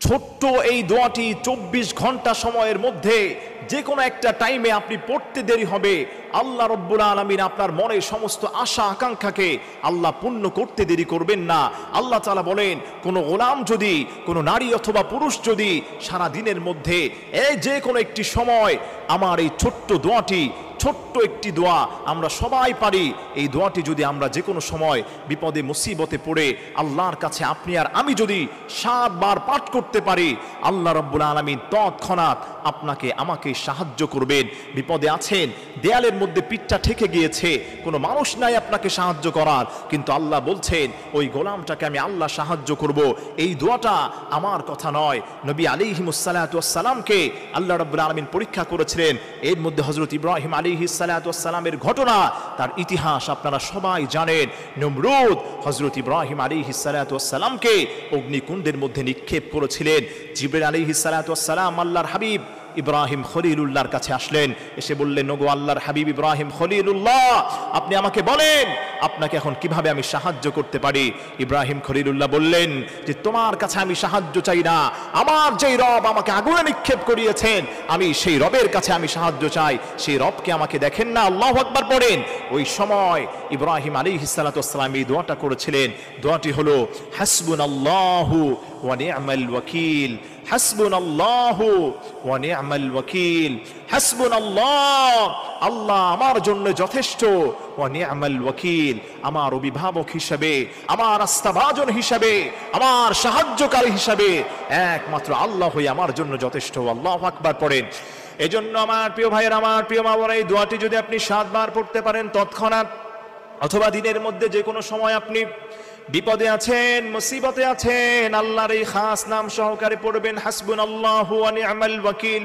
ছোট্ট এই দোয়াটি 24 ঘন্টা সময়ের মধ্যে যে কোনো একটা টাইমে আপনি পড়তে দেরি হবে। আল্লাহ রব্বুল আলামিন আপনার মনের সমস্ত আশা আকাঙ্ক্ষাকে আল্লাহ পূর্ণ করতে দেরি করবেন না। আল্লাহ তাআলা বলেন, কোনো গোলাম যদি, কোনো নারী অথবা পুরুষ যদি সারা দিনের মধ্যে এই যে কোনো একটি সময় আমার এই ছোট্ট দোয়াটি, ছোট্ট একটি দোয়া আমরা সবাই পারি, এই দোয়াটি যদি আমরা যে কোনো সময় বিপদে মুসিবতে পড়ে আল্লাহর কাছে আপনি আর আমি যদি 7 বার পাঠ করতে পারি, আল্লাহ রব্বুল আলামিন তৎক্ষণাৎ আপনাকে আমাকে সাহায্য করবেন। বিপদে আছেন, দেয়ালের মধ্যে পিঠটা ঠেকে গিয়েছে, কোনো মানুষ নাই আপনাকে সাহায্য করার, কিন্তু আল্লাহ বলছেন ওই গোলামটাকে আমি আল্লাহ সাহায্য করব। এই দোয়াটা আমার কথা নয়, নবী আলাইহিমুসসালাতু ওয়াসসালামকে আল্লাহ রাব্বুল আলামিন পরীক্ষা করেছিলেন। এর মধ্যে হযরত ইব্রাহিম আলাইহিসসালাতু ওয়াসসালামের ঘটনা, তার ইতিহাস আপনারা সবাই জানেন। নমরুদ হযরত ইব্রাহিম আলাইহিসসালাতু ওয়াসসালামকে অগ্নিকুণ্ডের মধ্যে নিক্ষেপ করেছিলেন। জিবরাইল আলাইহিসসালাতু ওয়াসসালাম আল্লাহর হাবিব ইব্রাহিম খলিলুল্লাহর কাছে আসলেন, এসে বললেন, ওগো আল্লাহর হাবিব ইব্রাহিম খলিলুল্লাহ, আপনি আমাকে বলেন আপনাকে এখন কিভাবে আমি সাহায্য করতে পারি। ইব্রাহিম খলিলুল্লাহ বললেন যে তোমার কাছে আমি সাহায্য চাই না, আমার যেই রব আমাকে আগুনে নিক্ষেপ করিয়েছেন আমি সেই রবের কাছে আমি সাহায্য চাই, সেই রবকে আমাকে দেখেন না। আল্লাহু আকবার পড়েন। ওই সময় ইব্রাহিম আলাইহিসসালাতু ওয়াসসালাম এই দোয়াটা করেছিলেন। দোয়াটি হলো হাসবুনাল্লাহু ওয়া নি'মাল ওয়াকিল, হাসবুনাল্লাহু ওয়া নি'মাল ওয়াকিল, হাসবুনাল্লাহ, আল্লাহ আমার জন্য যথেষ্ট, ওয়া নি'মাল ওয়াকিল, আমার অভিভাবক হিসেবে, আমার আস্থাভাজন হিসেবে, আমার সাহায্যকারী হিসেবে একমাত্র আল্লাহই আমার জন্য যথেষ্ট। আল্লাহু আকবার পড়েন। এজন্য আমার প্রিয় ভাইয়ের, আমার প্রিয় মা বোনেরা, এই দোয়াটি যদি আপনি 7 বার পড়তে পারেন তৎক্ষণাৎ, অথবা দিনের মধ্যে যে কোনো সময় আপনি বিপদে আছেন, মুসিবতে আছেন, আল্লাহর এই খাস নাম সহকারে পড়বেন হাসবুনাল্লাহু ওয়া নি'মাল ওয়াকিল।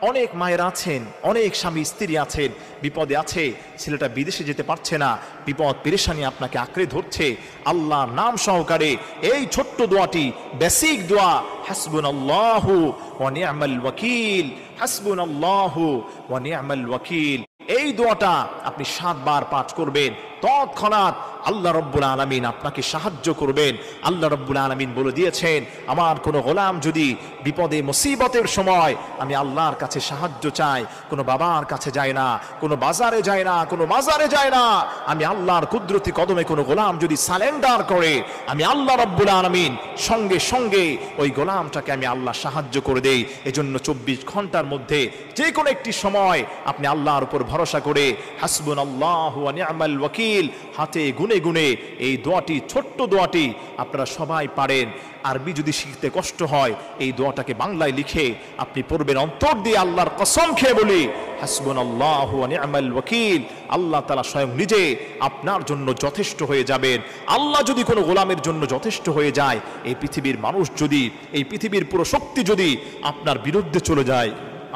অনেক মায়ের আছেন, অনেক স্বামী স্ত্রী আছেন, বিপদে আছে, ছেলেটা বিদেশে যেতে পারছে না, বিপদ পেরেশানি আপনাকে আঁকড়ে ধরছে, আল্লাহর নাম সহকারে এই ছোট্ট দোয়াটি, বেসিক দোয়া, হাসবুনাল্লাহু ওয়া নি'মাল ওয়াকিল, হাসবুনাল্লাহু ওয়া নি'মাল ওয়াকিল, এই দোয়াটা আপনি 7 বার পাঠ করবেন, তৎক্ষণাৎ আল্লাহ রব্বুল আলামিন আপনাকে সাহায্য করবেন। আল্লাহ রব্বুল আলামিন বলে দিয়েছেন, আমার কোনো গোলাম যদি বিপদে মুসিবতের সময় আমি আল্লাহর কাছে সাহায্য চাই, কোনো বাবার কাছে যায় না, কোনো বাজারে যায় না, কোনো মাজারে যায় না, আমি আল্লাহর কুদরতি কদমে কোনো গোলাম যদি সারেন্ডার করে, আমি আল্লাহ রব্বুল আলামিন সঙ্গে সঙ্গে ওই গোলামটাকে আমি আল্লাহ সাহায্য করে দেই। এজন্য 24 ঘন্টার মধ্যে যে কোনো একটি সময় আপনি আল্লাহর উপর ভরসা করে হাসবুনাল্লাহু ওয়া নি'মাল ওয়াকিল হাতে গুনে গুনে এই দোয়াটি, ছোট্ট দোয়াটি আপনারা সবাই পারেন। আরবি যদি শিখতে কষ্ট হয়, এই দোয়াটাকে বাংলায় লিখে আপনি পড়বেন। অন্তর দিয়ে আল্লাহর কসম খেয়ে বলি, হাসবুনাল্লাহু ওয়া নি'মাল ওয়াকিল, আল্লাহ তাআলা স্বয়ং নিজে আপনার জন্য যথেষ্ট হয়ে যাবেন। আল্লাহ যদি কোনো গোলামের জন্য যথেষ্ট হয়ে যায়, এই পৃথিবীর মানুষ যদি, এই পৃথিবীর পুরো শক্তি যদি আপনার বিরুদ্ধে চলে যায়,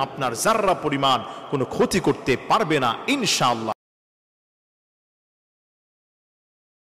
আপনার যাররা পরিমাণ কোনো ক্ষতি করতে পারবে না ইনশাআল্লাহ।